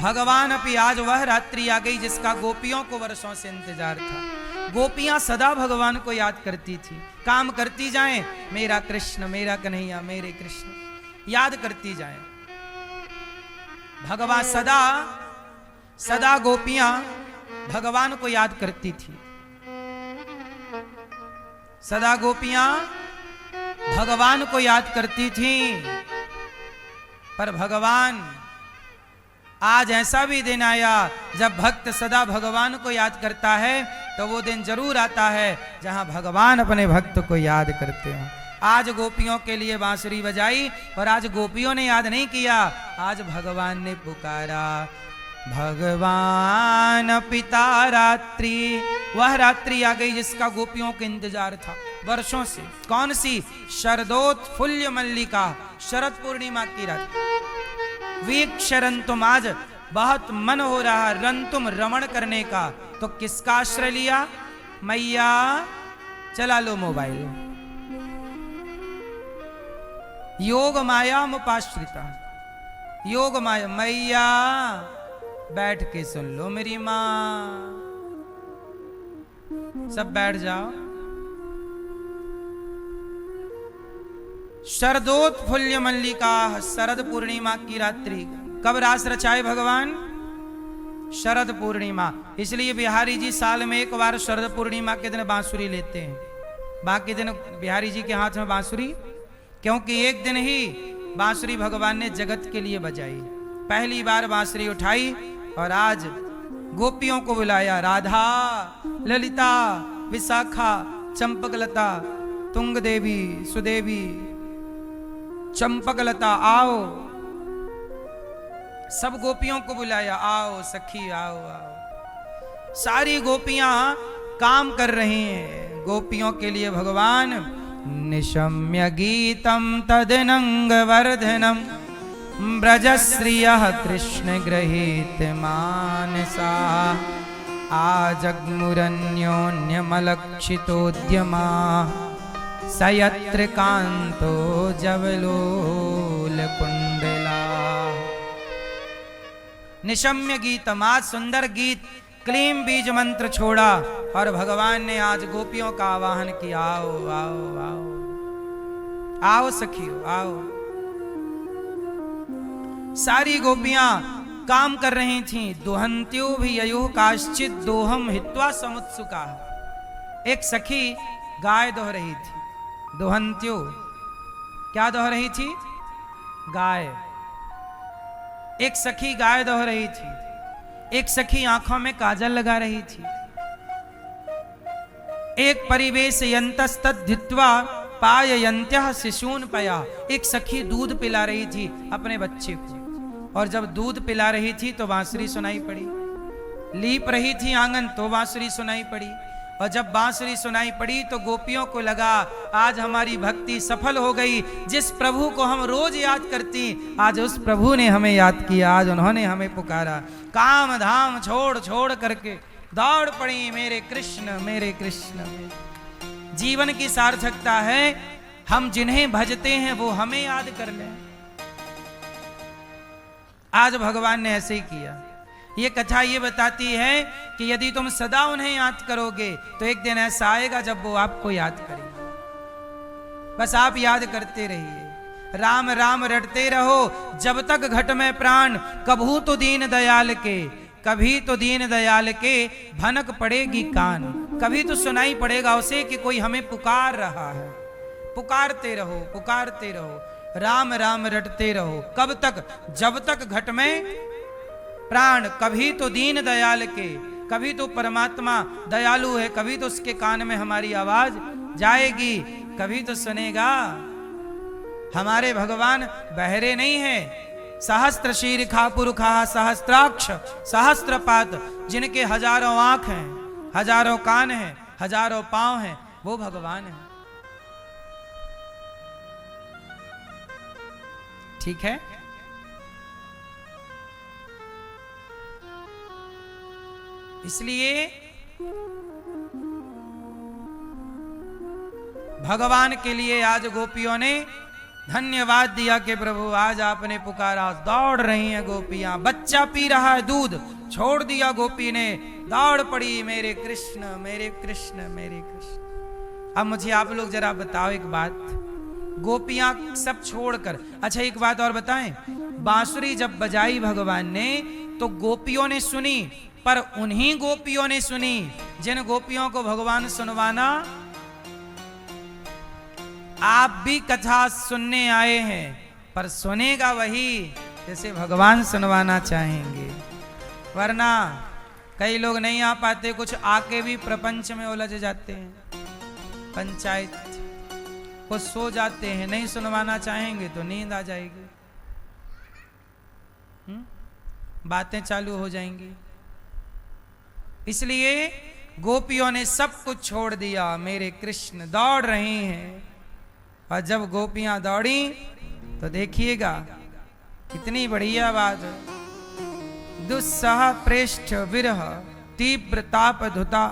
भगवान अपनी आज वह रात्रि आ गई जिसका गोपियों को वर्षों से इंतजार था। गोपियां सदा भगवान को याद करती थी, काम करती जाएं, मेरा कृष्ण, मेरा कन्हैया, मेरे कृष्ण, याद करती जाएं। भगवान सदा सदा गोपियां भगवान को याद करती थी, सदा गोपियां भगवान को याद करती थी। पर भगवान आज ऐसा भी दिन आया जब भक्त सदा भगवान को याद करता है, तो वो दिन जरूर आता है जहां भगवान अपने भक्त को याद करते हो। आज गोपियों के लिए बांसुरी बजाई और आज गोपियों ने याद नहीं किया, आज भगवान ने पुकारा। भगवान पिता रात्रि, वह रात्रि आ गई जिसका गोपियों को इंतजार था वर्षों से। कौन सी? शरदोत्फुल्ल मल्लिका, शरद पूर्णिमा की रात। वीक्षरन तुम, आज बहुत मन हो रहा रन तुम रमण करने का, तो किसका आश्रय लिया? मैया। चला लो मोबाइल। योग माया मुपाश्रिता, योग माया। मैया बैठ के सुन लो मेरी मां, सब बैठ जाओ। शरदोत्फुल्ल मल्लिका, शरद पूर्णिमा की रात्रि। कब रास रचाए भगवान? शरद पूर्णिमा। इसलिए बिहारी जी साल में एक बार शरद पूर्णिमा के दिन बांसुरी लेते हैं, बाकी दिन बिहारी जी के हाथ में बांसुरी, क्योंकि एक दिन ही बांसुरी भगवान ने जगत के लिए बजाई। पहली बार बांसुरी उठाई और आज गोपियों को बुलाया। राधा, ललिता, विशाखा, चंपकलता, तुंग देवी, सुदेवी, चंपकलता, आओ। सब गोपियों को बुलाया, आओ सखी, आओ आओ। सारी गोपियां काम कर रही हैं गोपियों के लिए। भगवान निशम्य गीतम तदनंग वर्धनम, ब्रजश्रियः कृष्ण गृहीत मानसा, आजग्मुरन्योन्यमलक्षितोद्यमा, सयत्र कांतो जवलोल कुंडला। निशम्य गीतम, आज सुंदर गीत क्लीम बीज मंत्र छोड़ा और भगवान ने आज गोपियों का आवाहन किया। आओ आओ आओ, आओ सखियो आओ। सारी गोपियां काम कर रही थीं। दुहंत्यो भी ययो काश्चित दोहम हित्वा समुत्सुका। एक सखी गाय दोह रही थी। दुहंत्यो क्या दोह रही थी? गाय। एक सखी गाय दोह रही थी, एक सखी आंखों में काजल लगा रही थी, एक परिवेश यंतस्तद्धित्वा पाययन्त्यः शिशून पया। एक सखी दूध पिला रही थी अपने बच्चे को, और जब दूध पिला रही थी तो बांसुरी सुनाई पड़ी। लीप रही थी आंगन तो बांसुरी सुनाई पड़ी, और जब बांसुरी सुनाई पड़ी तो गोपियों को लगा आज हमारी भक्ति सफल हो गई। जिस प्रभु को हम रोज याद करती, आज उस प्रभु ने हमें याद किया, आज उन्होंने हमें पुकारा। काम धाम छोड़ छोड़ करके दौड़ पड़ी मेरे कृष्ण, मेरे कृष्ण। जीवन की सार्थकता है हम जिन्हें भजते हैं वो हमें याद कर लें। आज भगवान ने ऐसे ही किया। ये कथा ये बताती है कि यदि तुम सदा उन्हें याद करोगे तो एक दिन ऐसा आएगा जब वो आपको याद करेंगे। बस आप याद करते रहिए, राम राम रटते रहो जब तक घट में प्राण। कभू तो दीन दयाल के, कभी तो दीन दयाल के भनक पड़ेगी कान। कभी तो सुनाई पड़ेगा उसे कि कोई हमें पुकार रहा है। पुकारते रहो, पुकारते रहो, राम राम रटते रहो। कब तक? जब तक घट में प्राण। कभी तो दीन दयाल के, कभी तो परमात्मा दयालु है, कभी तो उसके कान में हमारी आवाज जाएगी, कभी तो सुनेगा। हमारे भगवान बहरे नहीं है। सहस्त्र शीर्षा पुरुषा सहस्त्राक्ष सहस्त्रपात, जिनके हजारों आंख हैं, हजारों कान हैं, हजारों पांव हैं, वो भगवान है। ठीक है। इसलिए भगवान के लिए आज गोपियों ने धन्यवाद दिया कि प्रभु आज आपने पुकारा। दौड़ रही हैं गोपियां, बच्चा पी रहा है दूध, छोड़ दिया गोपी ने, दौड़ पड़ी मेरे कृष्ण मेरे कृष्ण मेरे कृष्ण। अब मुझे आप लोग जरा बताओ एक बात, गोपियां सब छोड़कर, अच्छा एक बात और बताएं, बांसुरी जब बजाई भगवान ने तो गोपियों ने सुनी, पर उन्हीं गोपियों ने सुनी जिन गोपियों को भगवान सुनवाना। आप भी कथा सुनने आए हैं, पर सुनेगा वही जैसे भगवान सुनवाना चाहेंगे, वरना कई लोग नहीं आ पाते, कुछ आके भी प्रपंच में उलझ जाते हैं, पंचायत को सो जाते हैं, नहीं सुनवाना चाहेंगे तो नींद आ जाएगी, बातें चालू हो जाएंगी। इसलिए गोपियों ने सब कुछ छोड़ दिया, मेरे कृष्ण दौड़ रहे हैं। और जब गोपियां दौड़ी तो देखिएगा कितनी बढ़िया बात है, दुस्सह प्रेष्ठ विरह तीव्र ताप धुता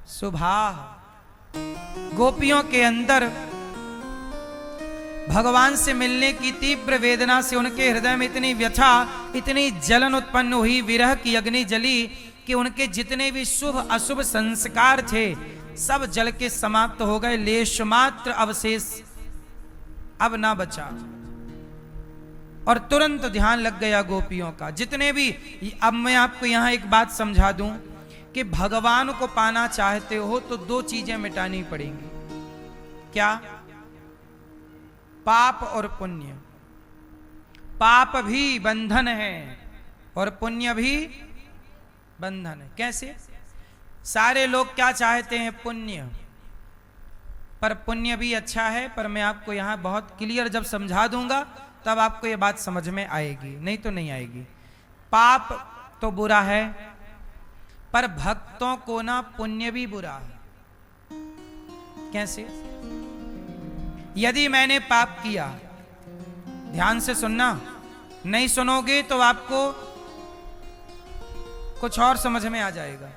सुभा। गोपियों के अंदर भगवान से मिलने की तीव्र वेदना से उनके हृदय में इतनी व्यथा, इतनी जलन उत्पन्न हुई, विरह की अग्नि जली कि उनके जितने भी शुभ अशुभ संस्कार थे सब जल के समाप्त हो गए, लेश मात्र अवशेष अब ना बचा। और तुरंत ध्यान लग गया गोपियों का, जितने भी। अब मैं आपको यहां एक बात समझा दूं कि भगवान को पाना चाहते हो तो दो चीजें मिटानी पड़ेंगी। क्या? पाप और पुण्य। पाप भी बंधन है और पुण्य भी बंधन है। कैसे? सारे लोग क्या चाहते हैं? पुण्य। पर पुण्य भी अच्छा है, पर मैं आपको यहां बहुत क्लियर जब समझा दूंगा तब आपको यह बात समझ में आएगी, नहीं तो नहीं आएगी। पाप तो बुरा है, पर भक्तों को ना पुण्य भी बुरा है। कैसे? यदि मैंने पाप किया, ध्यान से सुनना, नहीं सुनोगे तो आपको कुछ और समझ में आ जाएगा।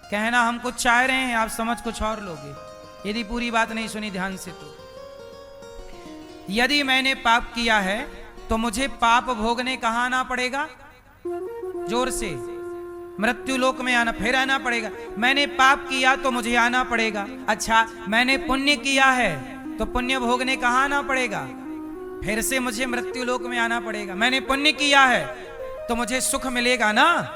कहना हम कुछ चाह रहे हैं, आप समझ कुछ और लोगे यदि पूरी बात नहीं सुनी ध्यान से। तो यदि मैंने पाप किया है तो मुझे पाप भोगने कहां आना पड़ेगा? जोर से, मृत्यु लोक में आना, फिर आना पड़ेगा। मैंने पाप किया तो मुझे आना पड़ेगा। अच्छा, मैंने पुण्य किया है तो पुण्य भोगने कहां आना पड़ेगा? फिर से मुझे मृत्यु लोक में आना पड़ेगा। मैंने पुण्य किया है तो मुझे सुख मिलेगा ना।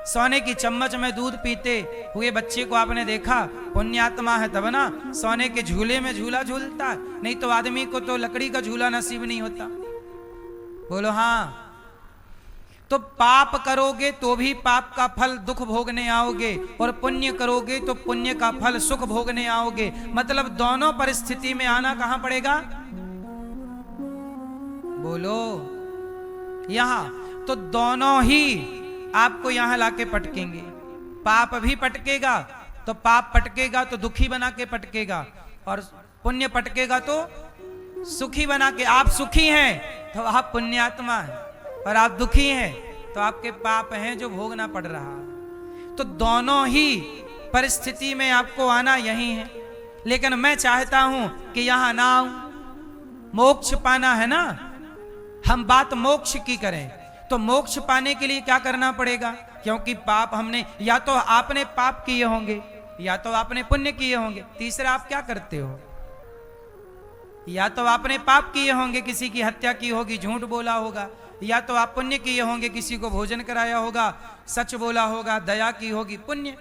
सोने की चम्मच में दूध पीते हुए बच्चे को आपने देखा, पुण्यात्मा है तब ना सोने के झूले में झूला झूलता, नहीं तो आदमी को तो लकड़ी का झूला नसीब नहीं होता। बोलो हाँ। तो पाप करोगे तो भी पाप का फल दुख भोगने आओगे, और पुण्य करोगे तो पुण्य का फल सुख भोगने आओगे। मतलब दोनों परिस्थिति में आना कहां पड़ेगा? बोलो यहां। तो दोनों ही आपको यहां लाके पटकेंगे। पाप भी पटकेगा तो पाप पटकेगा तो दुखी बना के पटकेगा, और पुण्य पटकेगा तो सुखी बना के। आप सुखी हैं तो आप पुण्यात्मा हैं, और आप दुखी हैं तो आपके पाप हैं जो भोगना पड़ रहा। तो दोनों ही परिस्थिति में आपको आना यही है। लेकिन मैं चाहता हूं कि यहां ना आऊं। मोक्ष पाना है ना, हम बात मोक्ष की करें तो मोक्ष पाने के लिए क्या करना पड़ेगा? क्योंकि पाप हमने, या तो आपने पाप किए होंगे या तो आपने पुण्य किए होंगे। तीसरा आप क्या करते हो? या तो आपने पाप किए होंगे, किसी की हत्या की होगी, झूठ बोला होगा, या तो आप पुण्य किए होंगे, किसी को भोजन कराया होगा, सच बोला होगा, दया की होगी, पुण्य।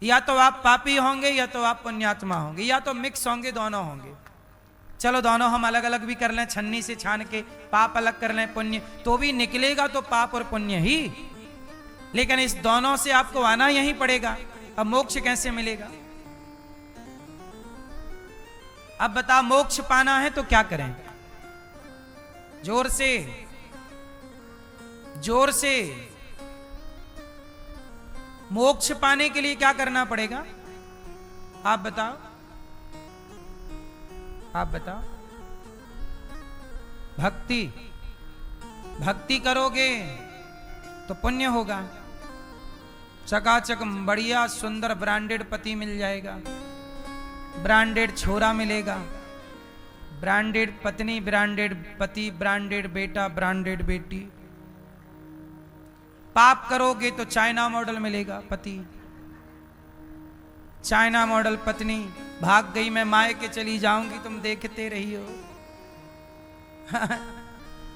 या तो आप पापी होंगे या तो आप पुण्यात्मा होंगे, या तो मिक्स होंगे, दोनों होंगे। चलो दोनों हम अलग अलग भी कर लें, छन्नी से छान के पाप अलग कर लें, पुण्य, तो भी निकलेगा तो पाप और पुण्य ही। लेकिन इस दोनों से आपको आना यही पड़ेगा। अब मोक्ष कैसे मिलेगा? अब बता, मोक्ष पाना है तो क्या करें? जोर से, जोर से। मोक्ष पाने के लिए क्या करना पड़ेगा? आप बताओ, आप बताओ। भक्ति। भक्ति करोगे तो पुण्य होगा। चकाचक बढ़िया सुंदर ब्रांडेड पति मिल जाएगा, ब्रांडेड छोरा मिलेगा, ब्रांडेड पत्नी, ब्रांडेड पति, ब्रांडेड बेटा, ब्रांडेड बेटी। पाप करोगे तो चाइना मॉडल मिलेगा पति, चाइना मॉडल पत्नी। भाग गई मैं मायके चली जाऊंगी, तुम देखते रही हो।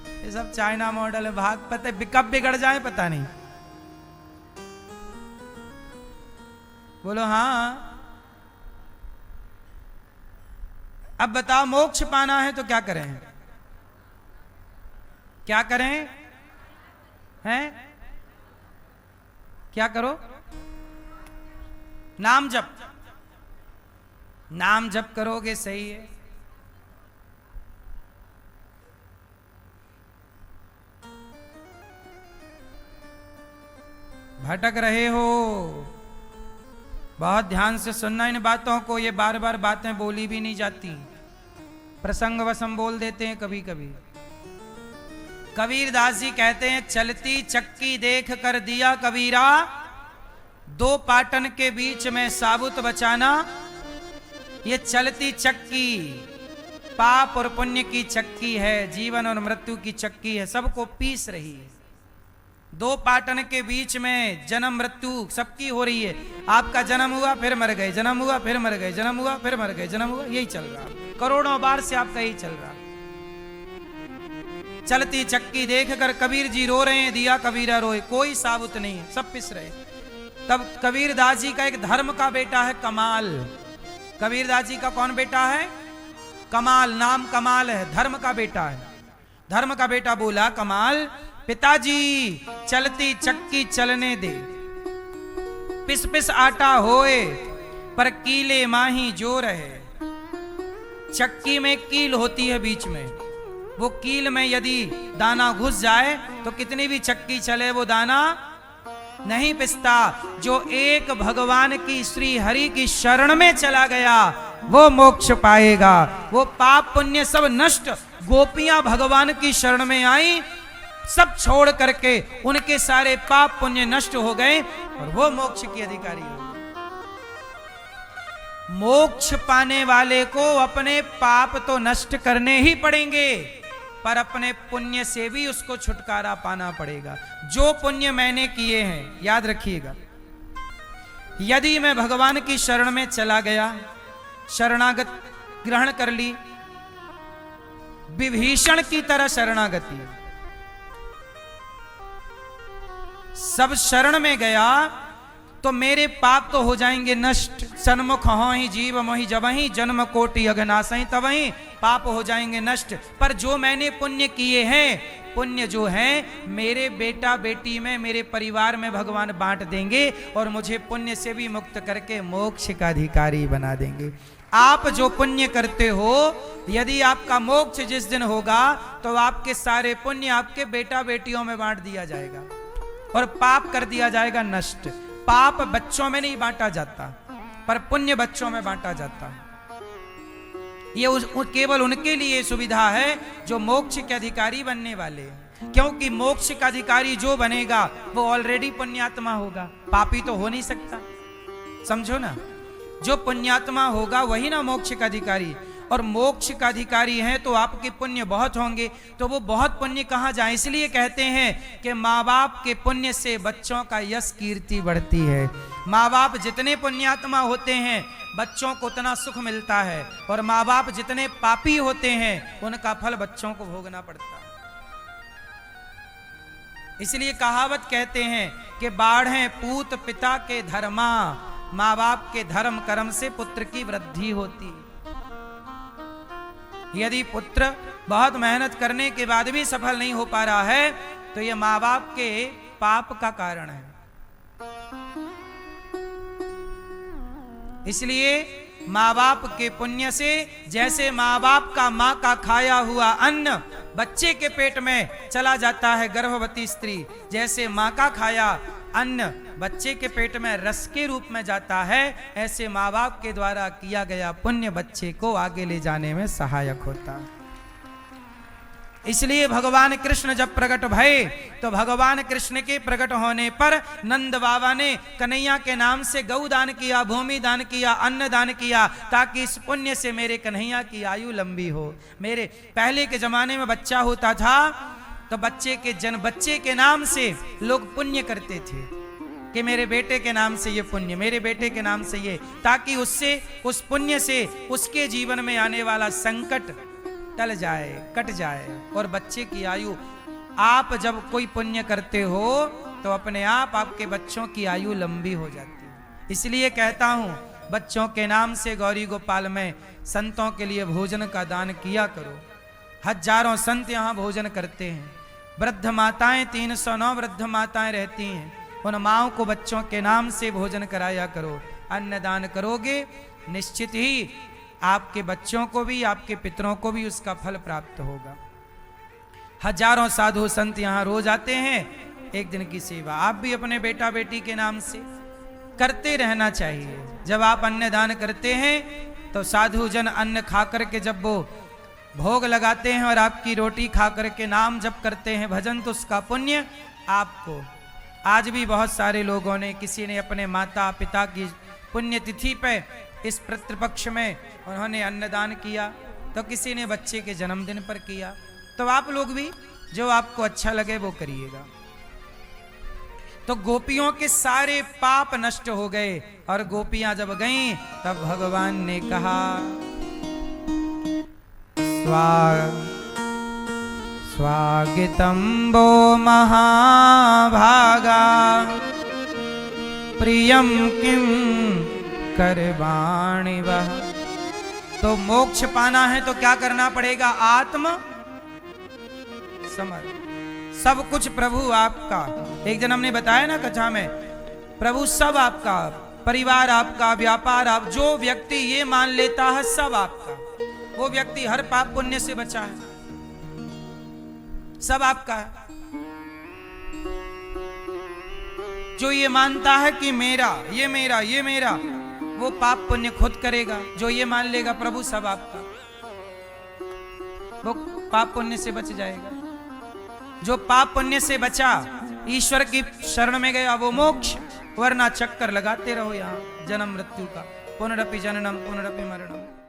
ये सब चाइना मॉडल है। भाग पता कब बिगड़ जाए पता नहीं। बोलो हाँ। अब बताओ, मोक्ष पाना है तो क्या करें? क्या करें? हैं? क्या करो? नाम जप। नाम जप करोगे सही है। भटक रहे हो, बहुत ध्यान से सुनना इन बातों को। ये बार बार बातें बोली भी नहीं जाती, प्रसंग वसम बोल देते हैं कभी कभी। कबीरदास जी कहते हैं, चलती चक्की देख कर दिया कबीरा, दो पाटन के बीच में साबुत बचाना। ये चलती चक्की पाप और पुण्य की चक्की है, जीवन और मृत्यु की चक्की है, सबको पीस रही है। दो पाटन के बीच में जन्म मृत्यु सबकी हो रही है। आपका जन्म हुआ फिर मर गए, जन्म हुआ फिर मर गए, जन्म हुआ फिर मर गए, जन्म हुआ, यही चल रहा। करोड़ों बार से आपका यही चल रहा। चलती चक्की देखकर कबीर जी रो रहे हैं, दिया कबीरा रोए, कोई साबुत नहीं है, सब पिस रहे। तब कबीरदास जी का एक धर्म का बेटा है कमाल। कबीरदास जी का कौन बेटा है? कमाल। नाम कमाल है, धर्म का बेटा है। धर्म का बेटा बोला, कमाल पिताजी चलती चक्की चलने दे, पिस पिस आटा होए पर कीले माही जो रहे। चक्की में कील होती है बीच में, वो कील में यदि दाना घुस जाए तो कितनी भी चक्की चले वो दाना नहीं पिसता। जो एक भगवान की श्री हरि की शरण में चला गया वो मोक्ष पाएगा। वो पाप पुण्य सब नष्ट। गोपियां भगवान की शरण में आई, सब छोड़ करके उनके सारे पाप पुण्य नष्ट हो गए और वो मोक्ष की अधिकारी हो गए। मोक्ष पाने वाले को अपने पाप तो नष्ट करने ही पड़ेंगे, पर अपने पुण्य से भी उसको छुटकारा पाना पड़ेगा। जो पुण्य मैंने किए हैं, याद रखिएगा, यदि मैं भगवान की शरण में चला गया, शरणागत ग्रहण कर ली, विभीषण की तरह शरणागति, सब शरण में गया तो मेरे पाप तो हो जाएंगे नष्ट। सन्मुख हो ही जीव मोहि जबहि, जन्म कोटि अघनासहि तबहि, पाप हो जाएंगे नष्ट। पर जो मैंने पुण्य किए हैं, पुण्य जो हैं मेरे बेटा बेटी में, मेरे परिवार में भगवान बांट देंगे और मुझे पुण्य से भी मुक्त करके मोक्ष का अधिकारी बना देंगे। आप जो पुण्य करते हो, यदि आपका मोक्ष जिस दिन होगा तो आपके सारे पुण्य आपके बेटा बेटियों में बांट दिया जाएगा और पाप कर दिया जाएगा नष्ट। पाप बच्चों में नहीं बांटा जाता, पर पुण्य बच्चों में बांटा जाता। ये केवल उनके लिए सुविधा है जो मोक्ष के अधिकारी बनने वाले, क्योंकि मोक्ष का अधिकारी जो बनेगा वो ऑलरेडी पुण्यात्मा होगा, पापी तो हो नहीं सकता। समझो ना, जो पुण्यात्मा होगा वही ना मोक्ष का अधिकारी। और मोक्ष का अधिकारी है तो आपके पुण्य बहुत होंगे, तो वो बहुत पुण्य कहाँ जाए। इसलिए कहते हैं कि माँ बाप के पुण्य से बच्चों का यश कीर्ति बढ़ती है। माँ बाप जितने पुण्यात्मा होते हैं बच्चों को उतना सुख मिलता है, और माँ बाप जितने पापी होते हैं उनका फल बच्चों को भोगना पड़ता है। इसलिए कहावत कहते हैं कि बाढ़े पूत पिता के धर्मा, माँ बाप के धर्म कर्म से पुत्र की वृद्धि होती है। यदि पुत्र बहुत मेहनत करने के बाद भी सफल नहीं हो पा रहा है तो यह माँ बाप के पाप का कारण है। इसलिए माँ बाप के पुण्य से, जैसे माँ बाप का माँ का खाया हुआ अन्न बच्चे के पेट में चला जाता है गर्भवती स्त्री, जैसे माँ का खाया अन्न बच्चे के पेट में रस के रूप में जाता है, ऐसे माँ बाप के द्वारा किया गया पुण्य बच्चे को आगे ले जाने में सहायक होता है। इसलिए भगवान कृष्ण जब प्रकट भये तो भगवान कृष्ण के प्रकट होने पर नंद बाबा ने कन्हैया के नाम से गौ दान किया, भूमि दान किया, अन्न दान किया, ताकि इस पुण्य से मेरे कन्हैया की आयु लंबी हो। मेरे पहले के जमाने में बच्चा होता था तो बच्चे के नाम से लोग पुण्य करते थे कि मेरे बेटे के नाम से ये पुण्य, मेरे बेटे के नाम से ये, ताकि उससे, उस पुण्य से उसके जीवन में आने वाला संकट टल जाए, कट जाए। और बच्चे की आयु, आप जब कोई पुण्य करते हो तो अपने आप आपके बच्चों की आयु लंबी हो जाती है। इसलिए कहता हूं, बच्चों के नाम से गौरी गोपाल में संतों के लिए भोजन का दान किया करो। हजारों संत यहाँ भोजन करते हैं। वृद्ध माताएं, 309 वृद्ध माताएं रहती हैं, उन माओं को बच्चों के नाम से भोजन कराया करो। अन्नदान करोगे, निश्चित ही आपके बच्चों को भी, आपके पितरों को भी उसका फल प्राप्त होगा। हजारों साधु संत यहाँ रोज आते हैं, एक दिन की सेवा आप भी अपने बेटा बेटी के नाम से करते रहना चाहिए। जब आप अन्नदान करते हैं तो साधु जन अन्न खा करके जब वो भोग लगाते हैं और आपकी रोटी खा करके नाम जप करते हैं, भजन, तो उसका पुण्य आपको। आज भी बहुत सारे लोगों ने, किसी ने अपने माता पिता की पुण्यतिथि पे इस पितृपक्ष में उन्होंने अन्नदान किया, तो किसी ने बच्चे के जन्मदिन पर किया। तो आप लोग भी जो आपको अच्छा लगे वो करिएगा। तो गोपियों के सारे पाप नष्ट हो गए और गोपियां जब गईं तब भगवान ने कहा, स्वागतम वो महाभागा प्रियम किम करवाणि वह। तो मोक्ष पाना है तो क्या करना पड़ेगा? आत्म समर्पण। सब कुछ प्रभु आपका। एक दिन हमने बताया ना कथा में, प्रभु सब आपका, परिवार आपका, व्यापार आप, जो व्यक्ति ये मान लेता है सब आपका, वो व्यक्ति हर पाप पुण्य से बचा है, सब आपका है। जो ये मानता है कि मेरा, ये मेरा, ये मेरा, वो पाप पुण्य खुद करेगा। जो ये मान लेगा प्रभु सब आपका, वो पाप पुण्य से बच जाएगा। जो पाप पुण्य से बचा, ईश्वर की शरण में गया, वो मोक्ष, वरना चक्कर लगाते रहो यहाँ जन्म मृत्यु का, पुनरपि जननम पुनरपि मरणम।